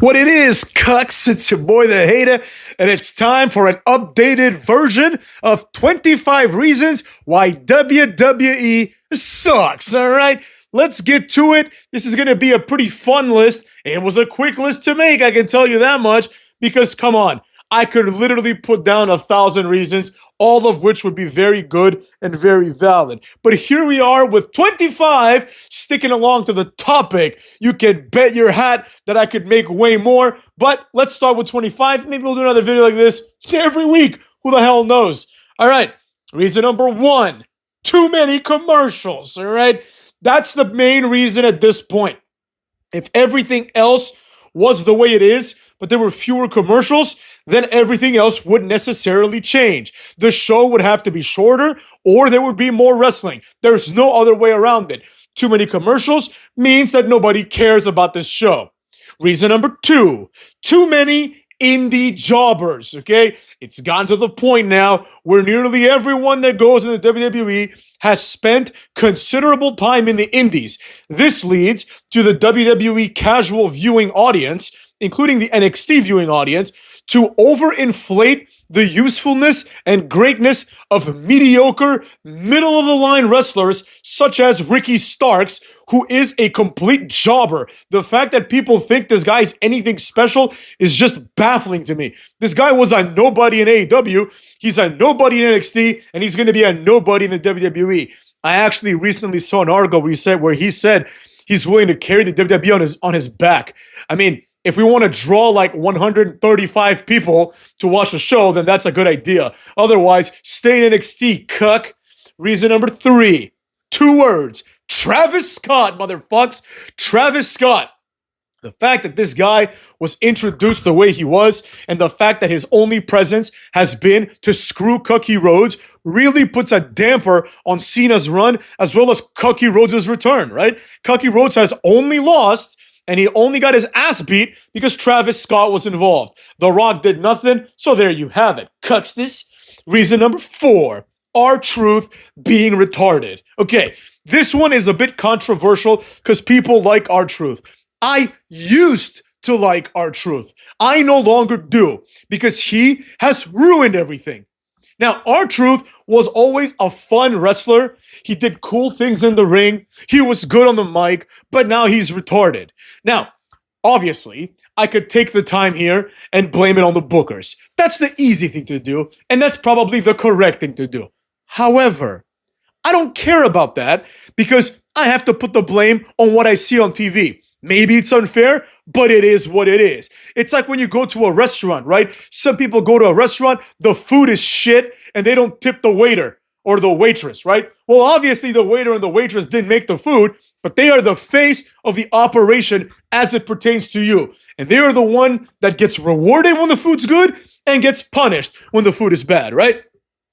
What it is, cucks, it's your boy the Hater, and it's time for an updated version of 25 Reasons Why WWE Sucks, alright? Let's get to it. This is going to be a pretty fun list. It was a quick list to make, I can tell you that much, because come on, I could literally put down 1,000 reasons, all of which would be very good and very valid. But here we are with 25, sticking along to the topic. You can bet your hat that I could make way more, but let's start with 25. Maybe we'll do another video like this every week. Who the hell knows? All right, reason number 1, too many commercials, all right? That's the main reason at this point. If everything else was the way it is, but there were fewer commercials, then everything else wouldn't necessarily change. The show would have to be shorter, or there would be more wrestling. There's no other way around it. Too many commercials means that nobody cares about this show. Reason number 2, too many indie jobbers, okay? It's gotten to the point now where nearly everyone that goes in the WWE has spent considerable time in the indies. This leads to the WWE casual viewing audience, including the NXT viewing audience, to overinflate the usefulness and greatness of mediocre, middle-of-the-line wrestlers such as Ricky Starks, who is a complete jobber. The fact that people think this guy is anything special is just baffling to me. This guy was a nobody in AEW, he's a nobody in NXT, and he's going to be a nobody in the WWE. I actually recently saw an article where he said he's willing to carry the WWE on his back. I mean, if we want to draw like 135 people to watch the show, then that's a good idea. Otherwise, stay in NXT, cuck. Reason number 3, 2 words. Travis Scott, motherfucks. Travis Scott. The fact that this guy was introduced the way he was, and the fact that his only presence has been to screw Cookie Rhodes, really puts a damper on Cena's run, as well as Cookie Rhodes' return, right? Cookie Rhodes has only lost, and he only got his ass beat because Travis Scott was involved. The Rock did nothing, so there you have it. Cuts this. Reason number 4, R-Truth being retarded. Okay, this one is a bit controversial because people like R-Truth. I used to like R-Truth. I no longer do because he has ruined everything. Now, R-Truth was always a fun wrestler. He did cool things in the ring. He was good on the mic, but now he's retarded. Now, obviously, I could take the time here and blame it on the bookers. That's the easy thing to do, and that's probably the correct thing to do. However, I don't care about that because I have to put the blame on what I see on TV. Maybe it's unfair, but it is what it is. It's like when you go to a restaurant, right? Some people go to a restaurant, the food is shit, and they don't tip the waiter or the waitress, right? Well, obviously the waiter and the waitress didn't make the food, but they are the face of the operation as it pertains to you. And they are the one that gets rewarded when the food's good and gets punished when the food is bad, right?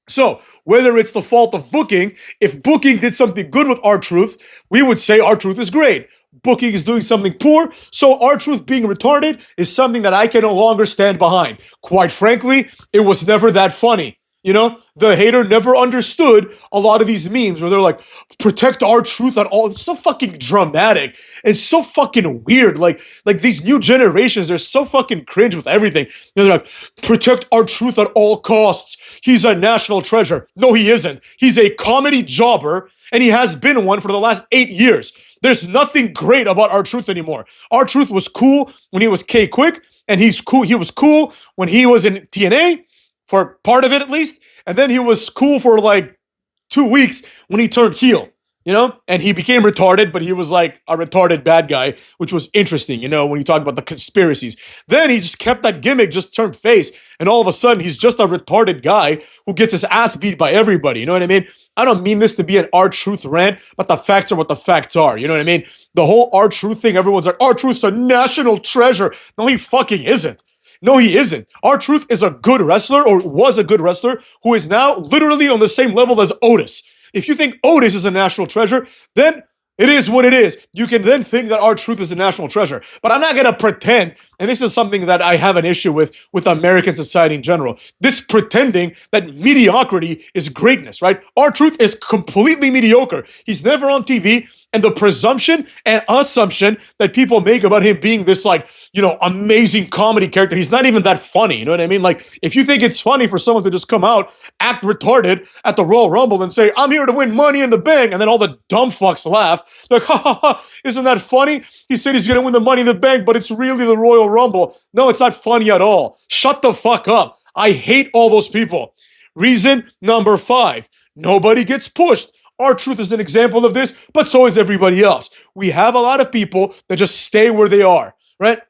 So, whether it's the fault of booking, if booking did something good with R-Truth, we would say R-Truth is great. Booking is doing something poor, so R-Truth being retarded is something that I can no longer stand behind. Quite frankly, it was never that funny. You know, the Hater never understood a lot of these memes where they're like, protect R-Truth at all. It's so fucking dramatic. It's so fucking weird. Like these new generations, they're so fucking cringe with everything. You know, they're like, protect R-Truth at all costs. He's a national treasure. No, he isn't. He's a comedy jobber, and he has been one for the last 8 years. There's nothing great about R-Truth anymore. R-Truth was cool when he was K-Quick, and he's cool. He was cool when he was in TNA, for part of it at least, and then he was cool for like 2 weeks when he turned heel, you know? And he became retarded, but he was like a retarded bad guy, which was interesting, you know, when you talk about the conspiracies. Then he just kept that gimmick, just turned face, and all of a sudden he's just a retarded guy who gets his ass beat by everybody, you know what I mean? I don't mean this to be an R-Truth rant, but the facts are what the facts are, you know what I mean? The whole R-Truth thing, everyone's like, R-Truth's a national treasure. No, he fucking isn't. No, he isn't. R-Truth is a good wrestler, or was a good wrestler, who is now literally on the same level as Otis. If you think Otis is a national treasure, then It is what it is. You can then think that R-Truth is a national treasure. But I'm not going to pretend, and this is something that I have an issue with American society in general, this pretending that mediocrity is greatness, right? R-Truth is completely mediocre. He's never on TV, And the presumption and assumption that people make about him being this, like, amazing comedy character, he's not even that funny. You know what I mean? Like, if you think it's funny for someone to just come out, act retarded at the Royal Rumble and say, I'm here to win Money in the Bank, and then all the dumb fucks laugh, like, ha ha ha, isn't that funny? He said he's gonna win the Money in the Bank, but it's really the Royal Rumble. No, it's not funny at all. Shut the fuck up. I hate all those people. Reason number 5, nobody gets pushed. R-Truth is an example of this, but so is everybody else. We have a lot of people that just stay where they are, right?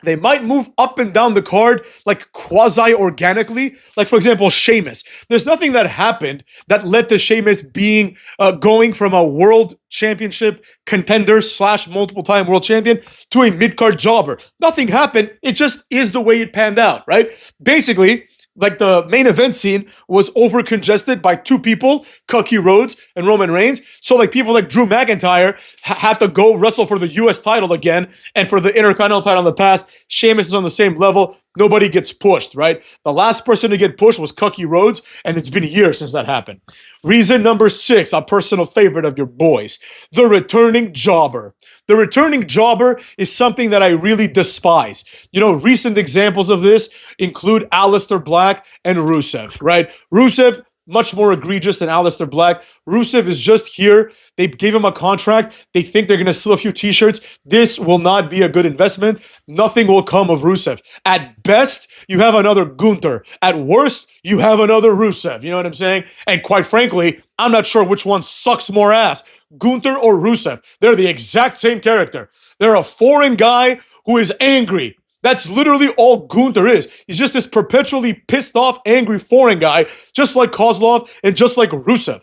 They might move up and down the card like quasi-organically. Like, for example, Sheamus. There's nothing that happened that led to Sheamus being going from a world championship contender / multiple-time world champion to a mid-card jobber. Nothing happened. It just is the way it panned out, right? Basically, like, the main event scene was over congested by 2 people, Cookie Rhodes and Roman Reigns. So, like, people like Drew McIntyre had to go wrestle for the US title again. And for the Intercontinental title in the past, Sheamus is on the same level. Nobody gets pushed, right? The last person to get pushed was Cookie Rhodes, and it's been years since that happened. Reason number 6, a personal favorite of your boys, the returning jobber. The returning jobber is something that I really despise. Recent examples of this include Aleister Black and Rusev, right? Rusev, much more egregious than Aleister Black. Rusev is just here. They gave him a contract. They think they're going to sell a few t-shirts. This will not be a good investment. Nothing will come of Rusev. At best, you have another Gunther. At worst, you have another Rusev. You know what I'm saying? And quite frankly, I'm not sure which one sucks more ass, Gunther or Rusev. They're the exact same character. They're a foreign guy who is angry. That's literally all Gunther is. He's just this perpetually pissed off, angry foreign guy, just like Kozlov and just like Rusev.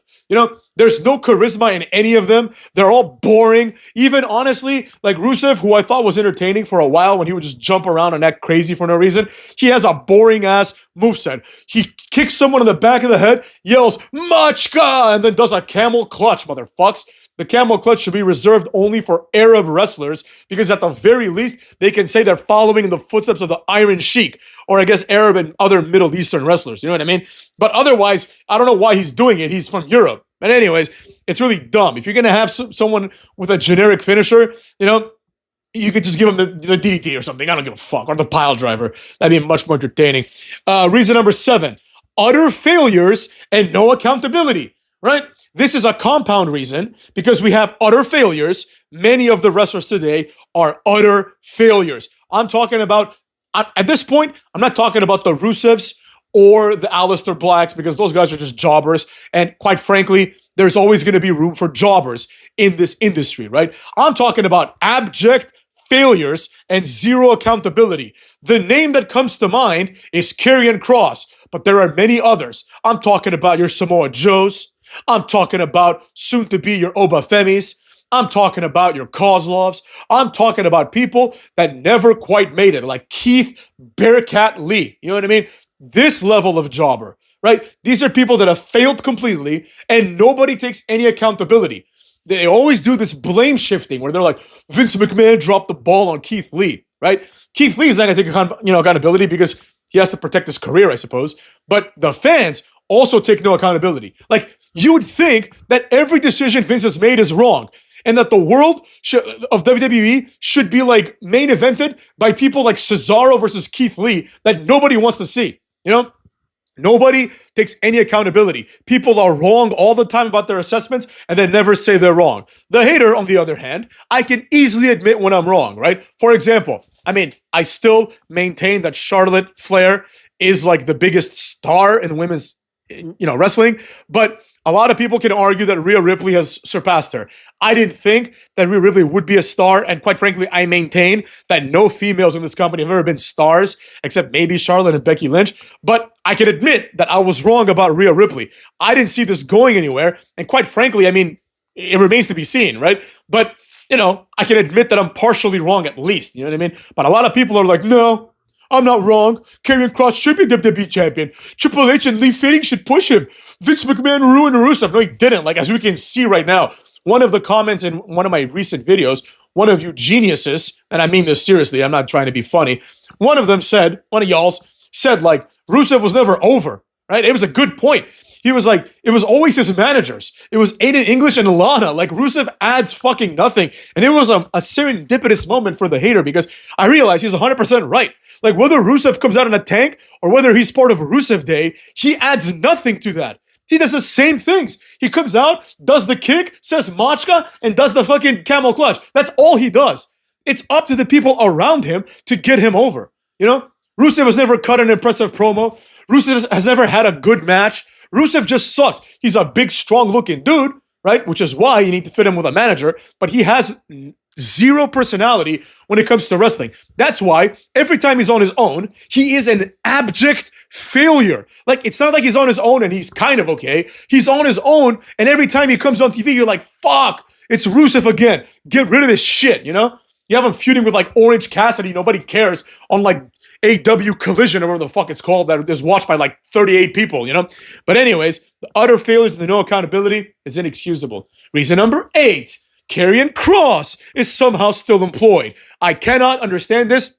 There's no charisma in any of them. They're all boring. Even, honestly, like Rusev, who I thought was entertaining for a while when he would just jump around and act crazy for no reason, he has a boring-ass moveset. He kicks someone in the back of the head, yells, Machka, and then does a camel clutch, motherfucks. The camel clutch should be reserved only for Arab wrestlers because at the very least, they can say they're following in the footsteps of the Iron Sheik, or I guess Arab and other Middle Eastern wrestlers, you know what I mean? But otherwise, I don't know why he's doing it. He's from Europe. But anyways, it's really dumb. If you're going to have someone with a generic finisher, you could just give him the DDT or something. I don't give a fuck. Or the pile driver. That'd be much more entertaining. Reason number 7, utter failures and no accountability, right? This is a compound reason because we have utter failures. Many of the wrestlers today are utter failures. I'm talking about, at this point, I'm not talking about the Rusevs or the Aleister Blacks because those guys are just jobbers. And quite frankly, there's always going to be room for jobbers in this industry, right? I'm talking about abject failures and zero accountability. The name that comes to mind is Karrion Kross, but there are many others. I'm talking about your Samoa Joes. I'm talking about soon-to-be your Obafemis. I'm talking about your Kozlovs. I'm talking about people that never quite made it, like Keith Bearcat Lee. You know what I mean? This level of jobber, right? These are people that have failed completely, and nobody takes any accountability. They always do this blame shifting where they're like, Vince McMahon dropped the ball on Keith Lee, right? Keith Lee is not going to take accountability because he has to protect his career, I suppose. But the fans also take no accountability. Like, you would think that every decision Vince has made is wrong and that the world of WWE should be like main evented by people like Cesaro versus Keith Lee that nobody wants to see. Nobody takes any accountability. People are wrong all the time about their assessments and they never say they're wrong. The hater, on the other hand, I can easily admit when I'm wrong, right? For example, I still maintain that Charlotte Flair is like the biggest star in women's wrestling, but a lot of people can argue that Rhea Ripley has surpassed her. I didn't think that Rhea Ripley would be a star, and quite frankly, I maintain that no females in this company have ever been stars, except maybe Charlotte and Becky Lynch, but I can admit that I was wrong about Rhea Ripley. I didn't see this going anywhere, and quite frankly, it remains to be seen, right? But, I can admit that I'm partially wrong at least, you know what I mean? But a lot of people are like, no, I'm not wrong. Karrion Kross should be WWE champion. Triple H and Lee Fitting should push him. Vince McMahon ruined Rusev. No, he didn't. Like, as we can see right now, one of the comments in one of my recent videos, one of you geniuses, and I mean this seriously, I'm not trying to be funny, one of y'all said, like, Rusev was never over, right? It was a good point. He was like, it was always his managers. It was Aiden English and Lana. Like, Rusev adds fucking nothing. And it was a serendipitous moment for the hater because I realized he's 100% right. Like, whether Rusev comes out in a tank or whether he's part of Rusev Day, he adds nothing to that. He does the same things. He comes out, does the kick, says Machka, and does the fucking camel clutch. That's all he does. It's up to the people around him to get him over. You know? Rusev has never cut an impressive promo. Rusev has never had a good match. Rusev just sucks. He's a big, strong-looking dude, right? Which is why you need to fit him with a manager. But he has zero personality when it comes to wrestling. That's why every time he's on his own, he is an abject failure. Like, it's not like he's on his own and he's kind of okay. He's on his own, and every time he comes on TV, you're like, fuck, it's Rusev again. Get rid of this shit, you know? You have him feuding with, like, Orange Cassidy. Nobody cares on, like, AW Collision or whatever the fuck it's called that is watched by, like, 38 people, you know? But anyways, the utter failures and the no accountability is inexcusable. Reason number 8. Karrion Kross is somehow still employed. I cannot understand this.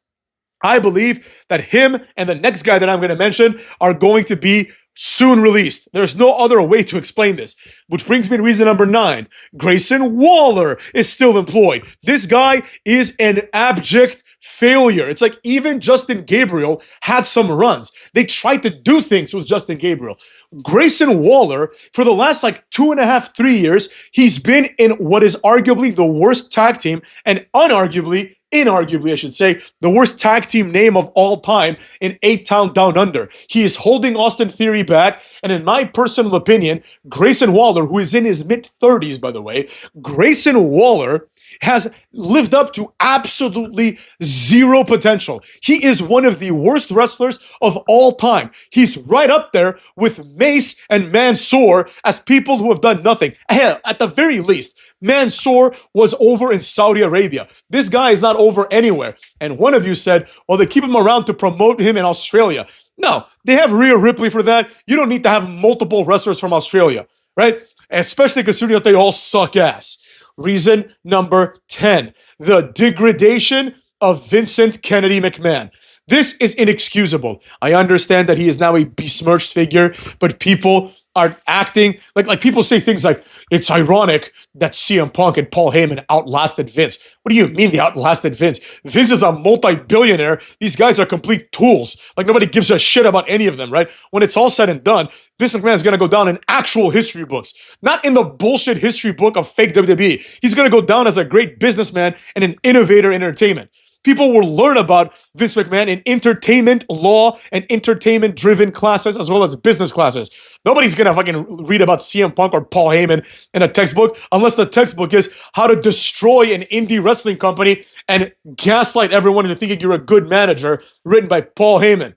I believe that him and the next guy that I'm going to mention are going to be soon released. There's no other way to explain this. Which brings me to reason number 9. Grayson Waller is still employed. This guy is an abject failure. It's like even Justin Gabriel had some runs. They tried to do things with Justin Gabriel. Grayson Waller, for the last like 2.5, 3 years, he's been in what is arguably the worst tag team and inarguably, I should say, the worst tag team name of all time in 8-Town Down Under. He is holding Austin Theory back, and in my personal opinion, Grayson Waller, who is in his mid-30s, by the way, Grayson Waller has lived up to absolutely zero potential. He is one of the worst wrestlers of all time. He's right up there with Mace and Mansoor as people who have done nothing. Hell, at the very least, Mansoor was over in Saudi Arabia. This guy is not over anywhere. And one of you said, well, they keep him around to promote him in Australia. No, they have Rhea Ripley for that. You don't need to have multiple wrestlers from Australia, right? Especially considering that they all suck ass. Reason number 10, the degradation of Vincent Kennedy McMahon. This is inexcusable. I understand that he is now a besmirched figure, but people are acting like people say things like, it's ironic that CM Punk and Paul Heyman outlasted Vince. What do you mean they outlasted Vince? Vince is a multi-billionaire. These guys are complete tools. Like, nobody gives a shit about any of them, right? When it's all said and done, Vince McMahon is going to go down in actual history books, not in the bullshit history book of fake WWE. He's going to go down as a great businessman and an innovator in entertainment. People will learn about Vince McMahon in entertainment law and entertainment-driven classes as well as business classes. Nobody's going to fucking read about CM Punk or Paul Heyman in a textbook unless the textbook is how to destroy an indie wrestling company and gaslight everyone into thinking you're a good manager, written by Paul Heyman.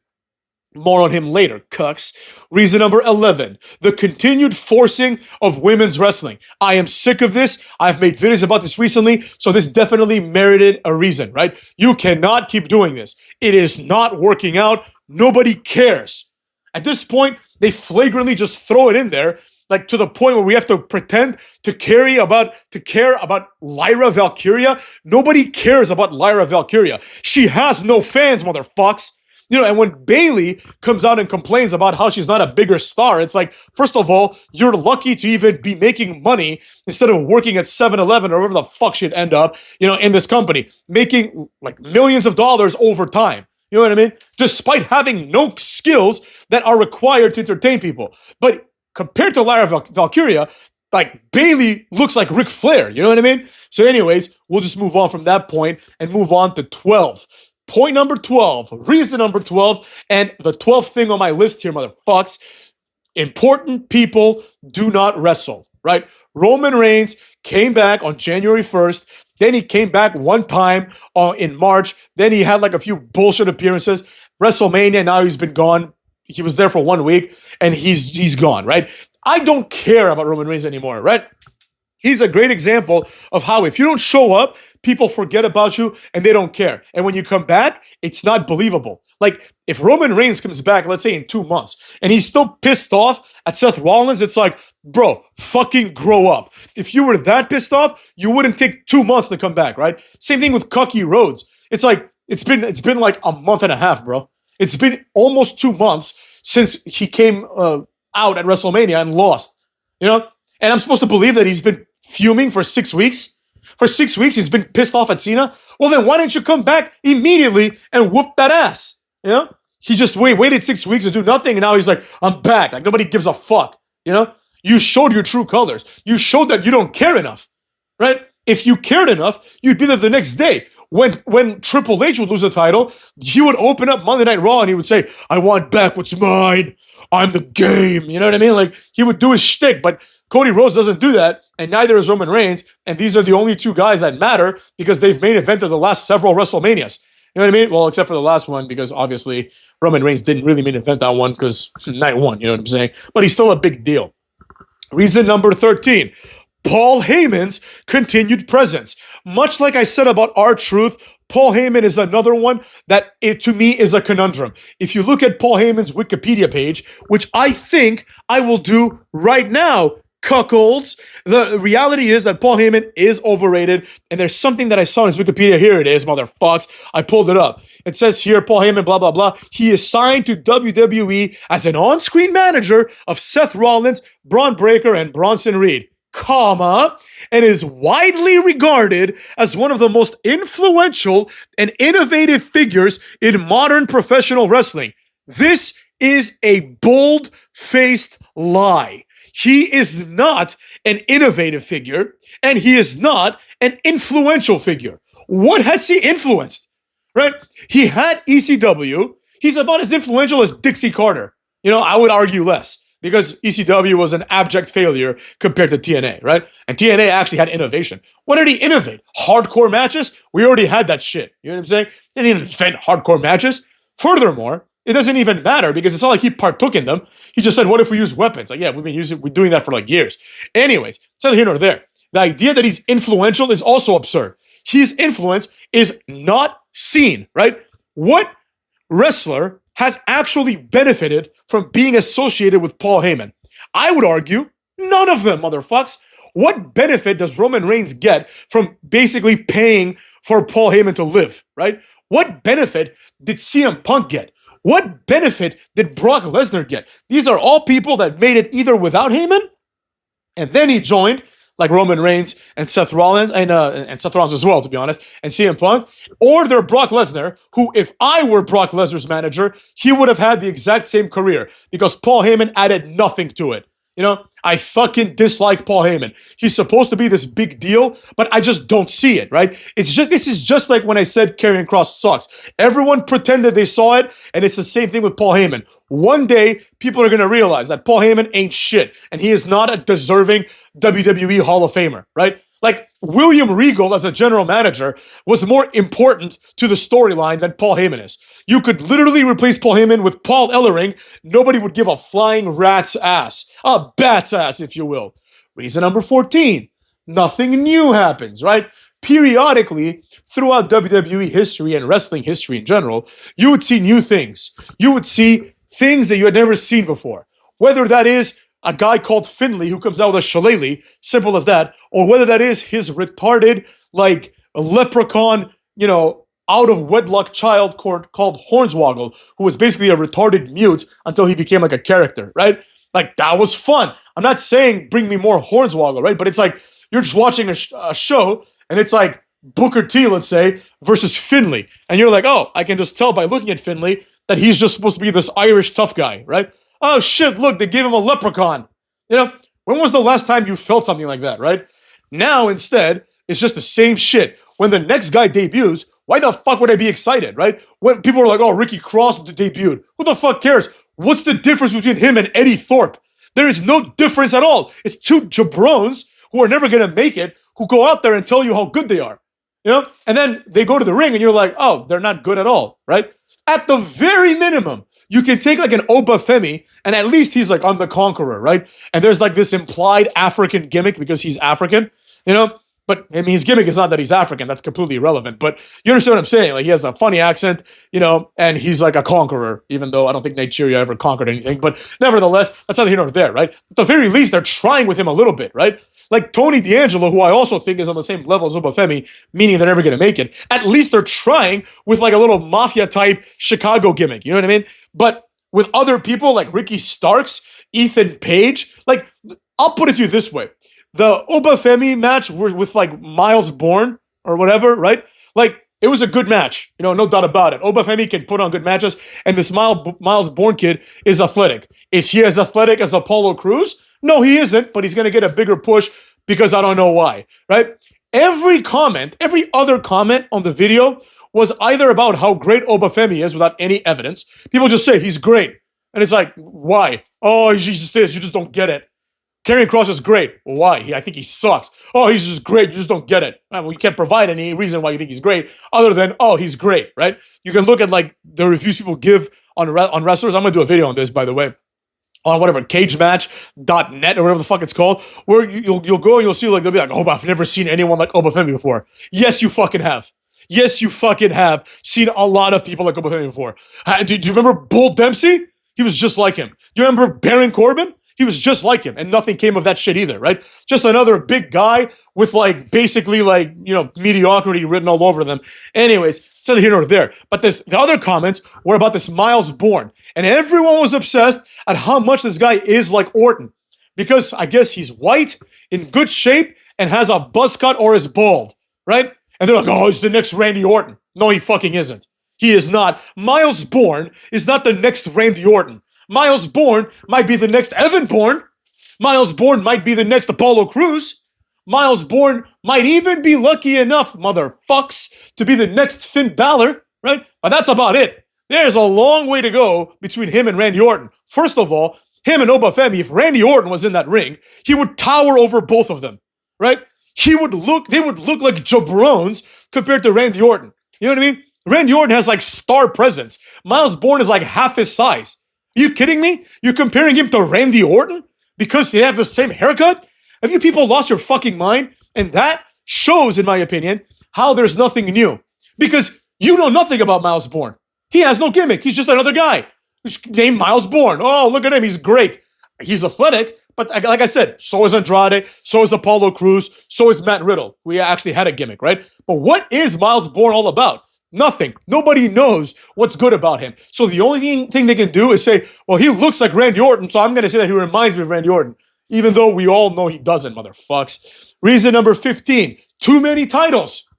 More on him later, cucks. Reason number 11, the continued forcing of women's wrestling. I am sick of this. I've made videos about this recently, so this definitely merited a reason, right? You cannot keep doing this. It is not working out. Nobody cares. At this point, they flagrantly just throw it in there, like to the point where we have to pretend to care about Lyra Valkyria. Nobody cares about Lyra Valkyria. She has no fans, motherfucks. You know, and when Bayley comes out and complains about how she's not a bigger star, it's like, first of all, you're lucky to even be making money instead of working at 7-Eleven or wherever the fuck she'd end up, you know, in this company, making like millions of dollars over time. You know what I mean? Despite having no skills that are required to entertain people. But compared to Lyra Valkyria, like, Bayley looks like Ric Flair. You know what I mean? So anyways, we'll just move on from that point and move on to 12. Point number 12, reason number 12, and the 12th thing on my list here, motherfucks. Important people do not wrestle, right? Roman Reigns came back on January 1st. Then he came back one time in March. Then he had like a few bullshit appearances. WrestleMania, now he's been gone. He was there for 1 week, and he's gone, right? I don't care about Roman Reigns anymore, right? He's a great example of how if you don't show up, people forget about you and they don't care. And when you come back, it's not believable. Like, if Roman Reigns comes back, let's say in 2 months, and he's still pissed off at Seth Rollins, it's like, bro, fucking grow up. If you were that pissed off, you wouldn't take 2 months to come back, right? Same thing with Cookie Rhodes. It's like, it's been like a month and a half, bro. It's been almost 2 months since he came out at WrestleMania and lost. You know? And I'm supposed to believe that he's been fuming for 6 weeks? For 6 weeks, he's been pissed off at Cena? Well, then why didn't you come back immediately and whoop that ass? You know? He just waited 6 weeks to do nothing, and now he's like, I'm back. Like, nobody gives a fuck. You know? You showed your true colors. You showed that you don't care enough. Right? If you cared enough, you'd be there the next day. When Triple H would lose the title, he would open up Monday Night Raw and he would say, I want back what's mine. I'm the game. You know what I mean? Like, he would do his shtick, but Cody Rhodes doesn't do that, and neither is Roman Reigns, and these are the only two guys that matter because they've main evented the last several WrestleManias. You know what I mean? Well, except for the last one, because obviously Roman Reigns didn't really main event that one because night one, you know what I'm saying? But he's still a big deal. Reason number 13. Paul Heyman's continued presence. Much like I said about R-Truth, Paul Heyman is another one that, to me, is a conundrum. If you look at Paul Heyman's Wikipedia page, which I think I will do right now, cuckolds, the reality is that Paul Heyman is overrated, and there's something that I saw in his Wikipedia. Here it is, motherfucks. I pulled it up. It says here, Paul Heyman, blah, blah, blah. He is signed to WWE as an on-screen manager of Seth Rollins, Braun Breaker, and Bronson Reed, comma, and is widely regarded as one of the most influential and innovative figures in modern professional wrestling. This is a bold-faced lie. He is not an innovative figure, and he is not an influential figure. What has he influenced? Right? He had ECW. He's about as influential as Dixie Carter. You know, I would argue less, because ECW was an abject failure compared to TNA, right? And TNA actually had innovation. What did he innovate? Hardcore matches? We already had that shit. You know what I'm saying? He didn't invent hardcore matches. Furthermore, it doesn't even matter because it's not like he partook in them. He just said, what if we use weapons? Like, yeah, we're doing that for like years. Anyways, it's neither here nor there. The idea that he's influential is also absurd. His influence is not seen, right? What wrestler has actually benefited from being associated with Paul Heyman? I would argue none of them, motherfucks. What benefit does Roman Reigns get from basically paying for Paul Heyman to live, right? What benefit did CM Punk get? What benefit did Brock Lesnar get? These are all people that made it either without Heyman, and then he joined, like Roman Reigns and Seth Rollins, and Seth Rollins as well, to be honest, and CM Punk, or they're Brock Lesnar, who, if I were Brock Lesnar's manager, he would have had the exact same career because Paul Heyman added nothing to it. You know, I fucking dislike Paul Heyman. He's supposed to be this big deal, but I just don't see it, right? This is just like when I said Karrion Kross sucks. Everyone pretended they saw it, and it's the same thing with Paul Heyman. One day, people are going to realize that Paul Heyman ain't shit, and he is not a deserving WWE Hall of Famer, right? Like, William Regal as a general manager was more important to the storyline than Paul Heyman is. You could literally replace Paul Heyman with Paul Ellering. Nobody would give a flying rat's ass. A bat's ass, if you will. Reason number 14. Nothing new happens, right? Periodically, throughout WWE history and wrestling history in general, you would see new things. You would see things that you had never seen before. Whether that is a guy called Finley who comes out with a shillelagh, simple as that, or whether that is his retarded, like, leprechaun, you know, out of wedlock child called Hornswoggle, who was basically a retarded mute until he became like a character, right? Like, that was fun. I'm not saying bring me more Hornswoggle, right? But it's like, you're just watching a show, and it's like Booker T, let's say, versus Finley. And you're like, oh, I can just tell by looking at Finley that he's just supposed to be this Irish tough guy, right? Oh shit, look, they gave him a leprechaun. You know, when was the last time you felt something like that, right? Now, instead, it's just the same shit. When the next guy debuts, why the fuck would I be excited, right? When people are like, oh, Ricky Cross debuted. Who the fuck cares? What's the difference between him and Eddie Thorpe? There is no difference at all. It's two jabrones who are never going to make it, who go out there and tell you how good they are. You know? And then they go to the ring and you're like, oh, they're not good at all, right? At the very minimum, you can take like an Oba Femi, and at least he's like on the Conqueror, right? And there's like this implied African gimmick because he's African, you know? But I mean, his gimmick is not that he's African. That's completely irrelevant. But you understand what I'm saying? Like, he has a funny accent, you know, and he's like a conqueror, even though I don't think Nigeria ever conquered anything. But nevertheless, that's neither here nor there, right? At the very least, they're trying with him a little bit, right? Like Tony D'Angelo, who I also think is on the same level as Obafemi, meaning they're never going to make it. At least they're trying with like a little mafia-type Chicago gimmick. You know what I mean? But with other people like Ricky Starks, Ethan Page. Like, I'll put it to you this way. The Obafemi match with like Miles Bourne or whatever, right? Like, it was a good match, no doubt about it. Obafemi can put on good matches, and this Miles Bourne kid is athletic. Is he as athletic as Apollo Crews? No, he isn't, but he's going to get a bigger push because I don't know why, right? Every other comment on the video was either about how great Obafemi is without any evidence. People just say he's great. And it's like, why? Oh, he just is. You just don't get it. Karrion Kross is great. Why? I think he sucks. Oh, he's just great. You just don't get it. Well, you can't provide any reason why you think he's great other than, oh, he's great, right? You can look at like the reviews people give on wrestlers. I'm going to do a video on this, by the way, on whatever, cagematch.net or whatever the fuck it's called, where you'll go and you'll see like, they'll be like, oh, I've never seen anyone like Obafemi before. Yes, you fucking have. Yes, you fucking have seen a lot of people like Obafemi before. Do you remember Bull Dempsey? He was just like him. Do you remember Baron Corbin? He was just like him, and nothing came of that shit either, right? Just another big guy with like basically like, mediocrity written all over them. Anyways, it's neither here nor there. But the other comments were about this Miles Bourne, and everyone was obsessed at how much this guy is like Orton, because I guess he's white, in good shape, and has a buzz cut or is bald, right? And they're like, oh, he's the next Randy Orton. No, he fucking isn't. He is not. Miles Bourne is not the next Randy Orton. Miles Bourne might be the next Evan Bourne. Miles Bourne might be the next Apollo Crews. Miles Bourne might even be lucky enough, motherfucks, to be the next Finn Balor, right? But that's about it. There's a long way to go between him and Randy Orton. First of all, him and Obafemi, if Randy Orton was in that ring, he would tower over both of them, right? They would look like jabrones compared to Randy Orton. You know what I mean? Randy Orton has like star presence. Miles Bourne is like half his size. Are you kidding me? You're comparing him to Randy Orton because they have the same haircut? Have you people lost your fucking mind? And that shows, in my opinion, how there's nothing new. Because you know nothing about Miles Bourne. He has no gimmick. He's just another guy who's named Miles Bourne. Oh, look at him. He's great. He's athletic. But like I said, so is Andrade, so is Apollo Crews, so is Matt Riddle. We actually had a gimmick, right? But what is Miles Bourne all about? Nothing. Nobody knows what's good about him. So the only thing they can do is say, well, he looks like Randy Orton, so I'm going to say that he reminds me of Randy Orton, even though we all know he doesn't, motherfucks. Reason number 15, too many titles.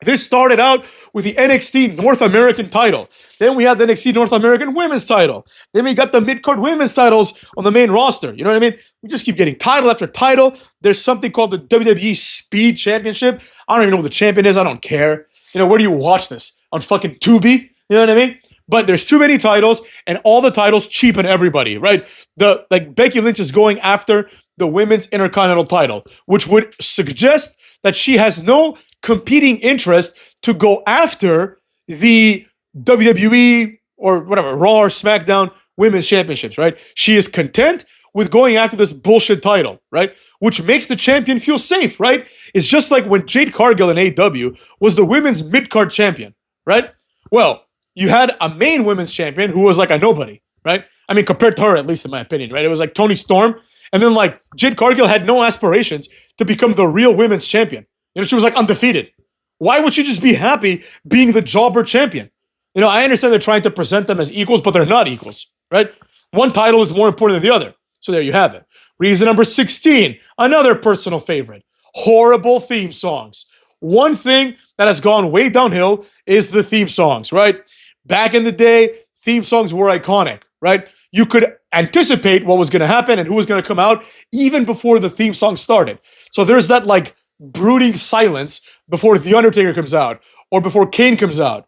This started out with the NXT North American title. Then we had the NXT North American women's title. Then we got the mid-card women's titles on the main roster. You know what I mean? We just keep getting title after title. There's something called the WWE Speed Championship. I don't even know who the champion is. I don't care. Where do you watch this? On fucking Tubi? You know what I mean? But there's too many titles, and all the titles cheapen everybody, right? Becky Lynch is going after the women's Intercontinental title, which would suggest that she has no competing interest to go after the WWE or whatever, Raw or SmackDown women's championships, right? She is content with going after this bullshit title, right? Which makes the champion feel safe, right? It's just like when Jade Cargill in AEW was the women's mid-card champion, right? Well, you had a main women's champion who was like a nobody, right? I mean, compared to her, at least in my opinion, right? It was like Toni Storm, and then like Jade Cargill had no aspirations to become the real women's champion. She was like undefeated. Why would she just be happy being the jobber champion? I understand they're trying to present them as equals, but they're not equals, right? One title is more important than the other. So there you have it. Reason number 16, another personal favorite, horrible theme songs. One thing that has gone way downhill is the theme songs, right? Back in the day, theme songs were iconic, right? You could anticipate what was going to happen and who was going to come out even before the theme song started. So there's that like brooding silence before The Undertaker comes out or before Kane comes out.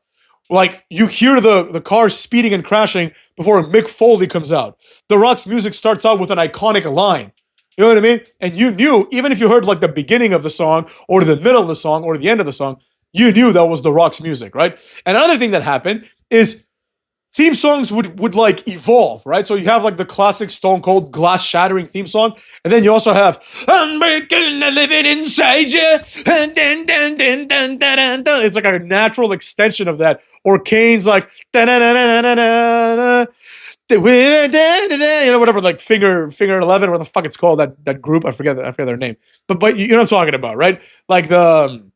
Like, you hear the car speeding and crashing before Mick Foley comes out. The Rock's music starts out with an iconic line. You know what I mean? And you knew, even if you heard like the beginning of the song or the middle of the song or the end of the song, you knew that was The Rock's music, right? And another thing that happened is theme songs would like evolve, right? So you have like the classic Stone Cold glass shattering theme song, and then you also have I'm breaking and living inside you. It's like a natural extension of that. Or Kane's like whatever, like finger 11, what the fuck it's called, that group. I forget their name. But you know what I'm talking about, right? Like the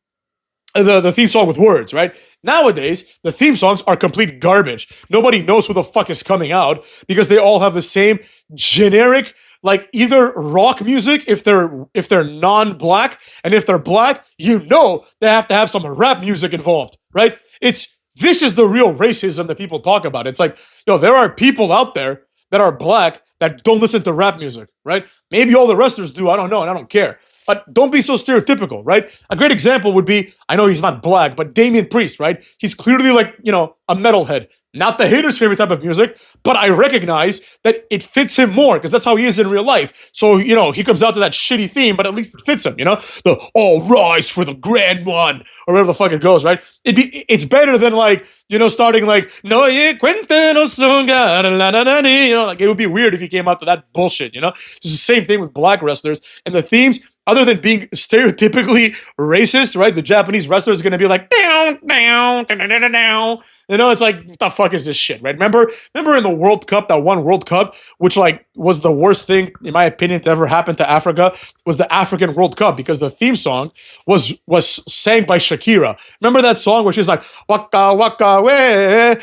the theme song with words, right? Nowadays, the theme songs are complete garbage. Nobody knows who the fuck is coming out because they all have the same generic, like either rock music if they're non-black, and if they're black, you know they have to have some rap music involved, right? It's this is the real racism that people talk about. It's like, there are people out there that are black that don't listen to rap music, right? Maybe all the wrestlers do, I don't know, and I don't care. But don't be so stereotypical, right? A great example would be, I know he's not black, but Damian Priest, right? He's clearly like, a metalhead. Not the haters' favorite type of music, but I recognize that it fits him more because that's how he is in real life. So, he comes out to that shitty theme, but at least it fits him, The all rise for the grand one, or whatever the fuck it goes, right? It's better than like, starting like, no, ye cuente no songa, like it would be weird if he came out to that bullshit, It's the same thing with black wrestlers. And the themes, other than being stereotypically racist, right? The Japanese wrestler is going to be like, down, down, down, down, down. It's like, what the fuck is this shit, right? Remember in the World Cup, that one World Cup, which like was the worst thing, in my opinion, to ever happen to Africa, was the African World Cup, because the theme song was sang by Shakira. Remember that song where she's like, waka waka way,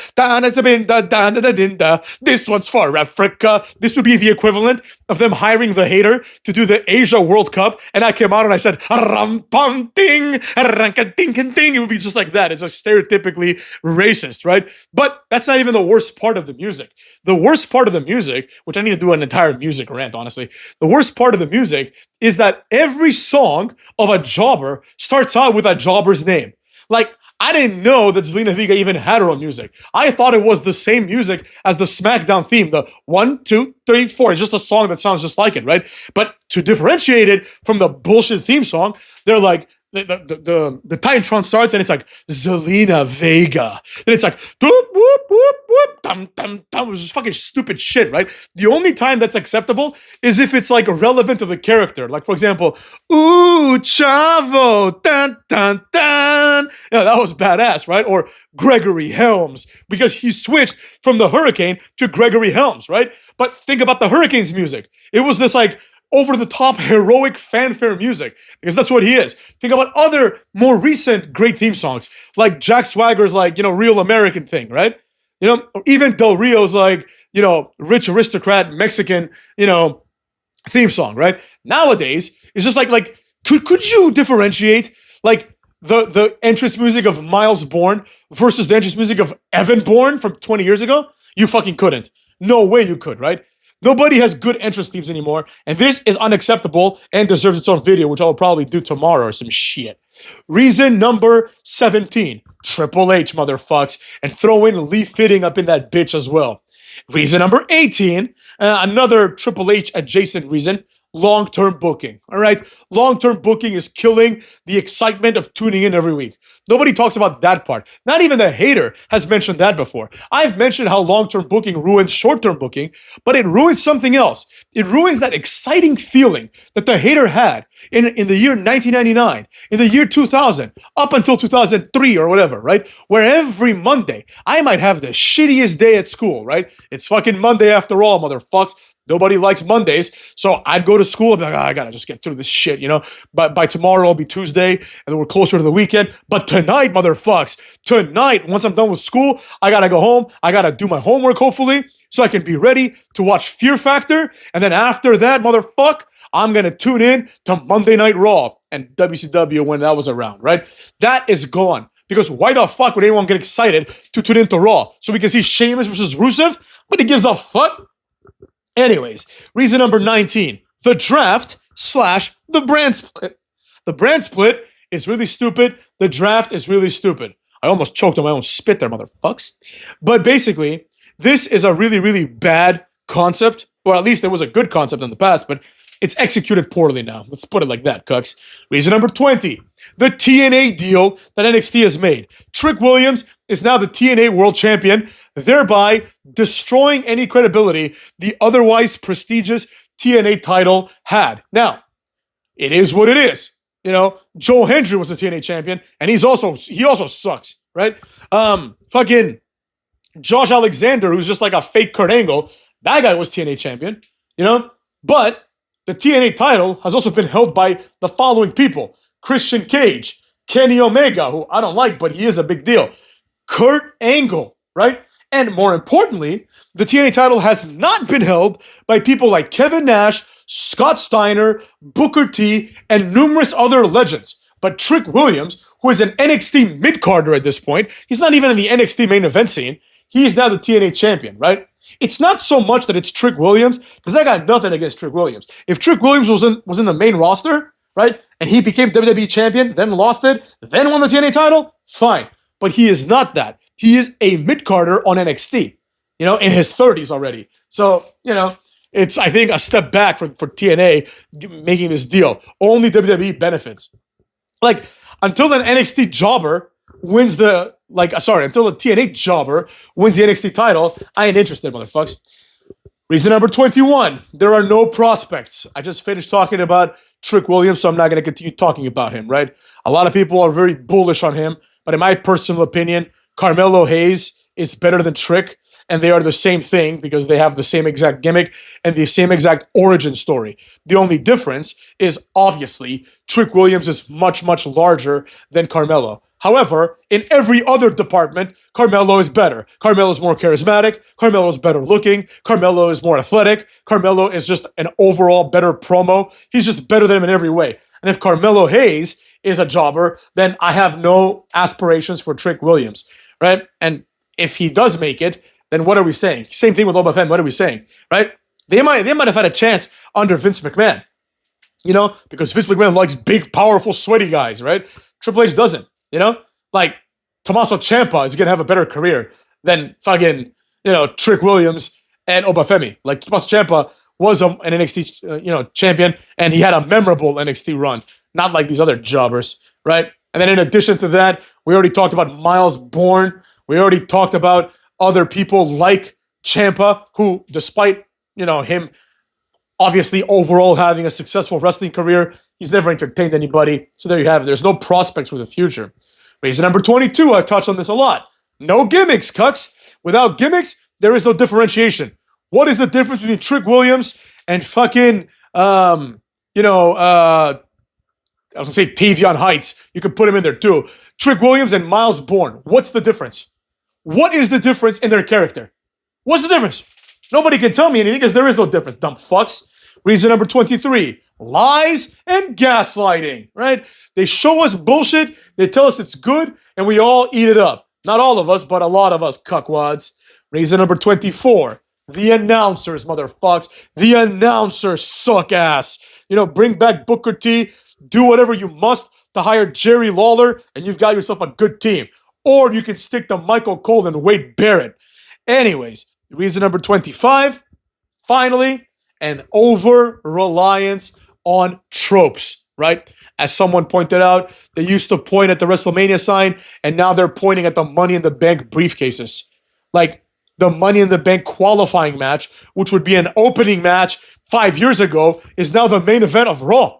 this one's for Africa. This would be the equivalent of them hiring the hater to do the Asia World Cup, and I came out and I said, ram-pam-ting, ranka-ding-ding. It would be just like that. It's like stereotypically racist, right? But that's not even the worst part of the music. The worst part of the music, which I need to do an entire music rant, honestly. The worst part of the music is that every song of a jobber starts out with a jobber's name. Like, I didn't know that Zelina Vega even had her own music. I thought it was the same music as the SmackDown theme, the 1, 2, 3, 4. It's just a song that sounds just like it, right? But to differentiate it from the bullshit theme song, they're like, the Titantron starts and it's like Zelina Vega. Then it's like whoop whoop whoop whoop dum dum dum. It was just fucking stupid shit, right? The only time that's acceptable is if it's like relevant to the character. Like, for example, ooh chavo dun dun dun. Yeah, that was badass, right? Or Gregory Helms, because he switched from the Hurricane to Gregory Helms, right? But think about the Hurricane's music. It was this like over-the-top heroic fanfare music, because that's what he is. Think about other more recent great theme songs, like Jack Swagger's like, Real American Thing, right? Or even Del Rio's like, rich aristocrat Mexican, theme song, right? Nowadays, it's just like could you differentiate like the entrance music of Miles Bourne versus the entrance music of Evan Bourne from 20 years ago? You fucking couldn't. No way you could, right? Nobody has good entrance themes anymore, and this is unacceptable and deserves its own video, which I will probably do tomorrow or some shit. Reason number 17, Triple H, motherfucks, and throw in Lee Fitting up in that bitch as well. Reason number 18, another Triple H adjacent reason, long-term booking, all right? Long-term booking is killing the excitement of tuning in every week. Nobody talks about that part. Not even the hater has mentioned that before. I've mentioned how long-term booking ruins short-term booking, but it ruins something else. It ruins that exciting feeling that the hater had in the year 1999, in the year 2000, up until 2003 or whatever, right? Where every Monday, I might have the shittiest day at school, right? It's fucking Monday after all, motherfucks. Nobody likes Mondays, so I'd go to school and be like, I gotta just get through this shit, But by tomorrow, it'll be Tuesday, and then we're closer to the weekend. But tonight, motherfucks, tonight, once I'm done with school, I gotta go home. I gotta do my homework, hopefully, so I can be ready to watch Fear Factor. And then after that, motherfuck, I'm gonna tune in to Monday Night Raw and WCW when that was around, right? That is gone. Because why the fuck would anyone get excited to tune into Raw? So we can see Sheamus versus Rusev? But he gives a fuck. Anyways, reason number 19, the draft / the brand split. The brand split is really stupid. The draft is really stupid. I almost choked on my own spit there, motherfucks. But basically, this is a really, really bad concept. Or at least it was a good concept in the past, but it's executed poorly now. Let's put it like that, cucks. Reason number 20, the TNA deal that NXT has made. Trick Williams is now the TNA World Champion, thereby destroying any credibility the otherwise prestigious TNA title had. Now, it is what it is. Joe Hendry was the TNA champion, and he also sucks, right? Fucking Josh Alexander, who's just like a fake Kurt Angle, that guy was TNA champion, But the TNA title has also been held by the following people: Christian Cage, Kenny Omega, who I don't like, but he is a big deal. Kurt Angle, right? And more importantly, the TNA title has not been held by people like Kevin Nash, Scott Steiner, Booker T, and numerous other legends. But Trick Williams, who is an NXT mid-carder at this point, he's not even in the NXT main event scene. He's now the TNA champion, right? It's not so much that it's Trick Williams, because I got nothing against Trick Williams. If Trick Williams was in the main roster, right, and he became WWE champion, then lost it, then won the TNA title, fine. But he is not that. He is a mid-carder on NXT, in his 30s already. So, it's, I think, a step back for TNA making this deal. Only WWE benefits. Like, until an NXT jobber wins until the TNA jobber wins the NXT title, I ain't interested, motherfuckers. Reason number 21, there are no prospects. I just finished talking about Trick Williams, so I'm not going to continue talking about him, right? A lot of people are very bullish on him, but in my personal opinion, Carmelo Hayes is better than Trick, and they are the same thing because they have the same exact gimmick and the same exact origin story. The only difference is, obviously, Trick Williams is much, much larger than Carmelo. However, in every other department, Carmelo is better. Carmelo is more charismatic. Carmelo is better looking. Carmelo is more athletic. Carmelo is just an overall better promo. He's just better than him in every way. And if Carmelo Hayes is a jobber, then I have no aspirations for Trick Williams, right? And if he does make it, then what are we saying? Same thing with Obafemi. What are we saying, right? They might have had a chance under Vince McMahon, because Vince McMahon likes big, powerful, sweaty guys, right? Triple H doesn't, like Tommaso Ciampa is gonna have a better career than fucking, Trick Williams and Obafemi. Like Tommaso Ciampa was an NXT, champion, and he had a memorable NXT run, not like these other jobbers, right? And then in addition to that, we already talked about Miles Bourne. We already talked about other people like Ciampa, who, despite, him obviously overall having a successful wrestling career, he's never entertained anybody. So there you have it. There's no prospects for the future. Reason number 22, I've touched on this a lot. No gimmicks, cucks. Without gimmicks, there is no differentiation. What is the difference between Trick Williams and fucking, I was going to say Tavion Heights. You could put him in there too. Trick Williams and Miles Bourne. What's the difference? What is the difference in their character? What's the difference? Nobody can tell me anything because there is no difference, dumb fucks. Reason number 23, lies and gaslighting, right? They show us bullshit, they tell us it's good, and we all eat it up. Not all of us, but a lot of us, cuckwads. Reason number 24, the announcers, motherfucks. The announcers suck ass. Bring back Booker T, do whatever you must to hire Jerry Lawler, and you've got yourself a good team. Or you can stick to Michael Cole and Wade Barrett. Anyways, reason number 25, finally, an over-reliance on tropes, right? As someone pointed out, they used to point at the WrestleMania sign, and now they're pointing at the Money in the Bank briefcases. Like the Money in the Bank qualifying match, which would be an opening match 5 years ago, is now the main event of Raw.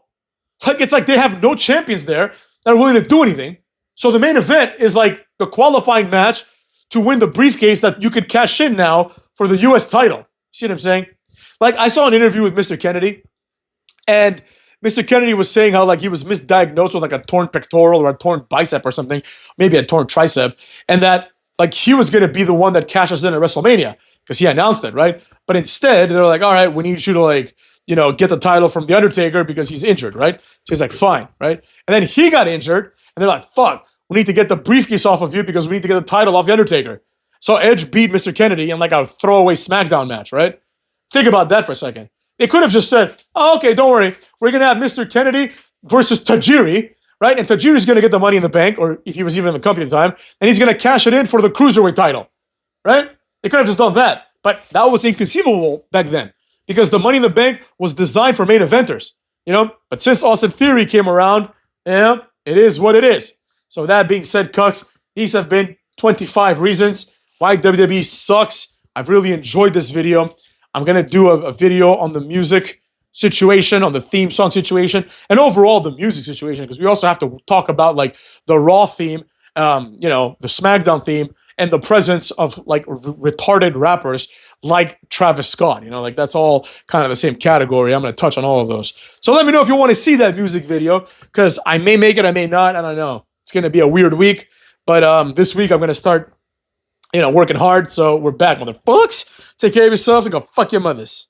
It's like they have no champions there that are willing to do anything. So the main event is like the qualifying match to win the briefcase that you could cash in now for the U.S. title. See what I'm saying? Like, I saw an interview with Mr. Kennedy, and Mr. Kennedy was saying how, like, he was misdiagnosed with, like, a torn pectoral or a torn bicep or something, maybe a torn tricep, and that, like, he was going to be the one that cashes in at WrestleMania because he announced it, right? But instead, they're like, all right, we need you to, like, get the title from The Undertaker because he's injured, right? So he's like, fine, right? And then he got injured, and they're like, fuck, we need to get the briefcase off of you because we need to get the title off The Undertaker. So Edge beat Mr. Kennedy in, like, a throwaway SmackDown match, right? Think about that for a second. They could have just said, oh, okay, don't worry. We're going to have Mr. Kennedy versus Tajiri, right? And Tajiri's going to get the Money in the Bank, or if he was even in the company at the time, and he's going to cash it in for the Cruiserweight title, right? They could have just done that. But that was inconceivable back then because the Money in the Bank was designed for main eventers, But since Austin Theory came around, it is what it is. So that being said, cucks, these have been 25 reasons why WWE sucks. I've really enjoyed this video. I'm going to do a video on the music situation, on the theme song situation, and overall the music situation, because we also have to talk about, like, the Raw theme, the SmackDown theme, and the presence of, like, retarded rappers like Travis Scott. Like, that's all kind of the same category. I'm going to touch on all of those. So let me know if you want to see that music video, because I may make it, I may not, I don't know. It's going to be a weird week. But this week I'm going to start, working hard. So we're back, motherfuckers. Take care of yourselves and go fuck your mothers.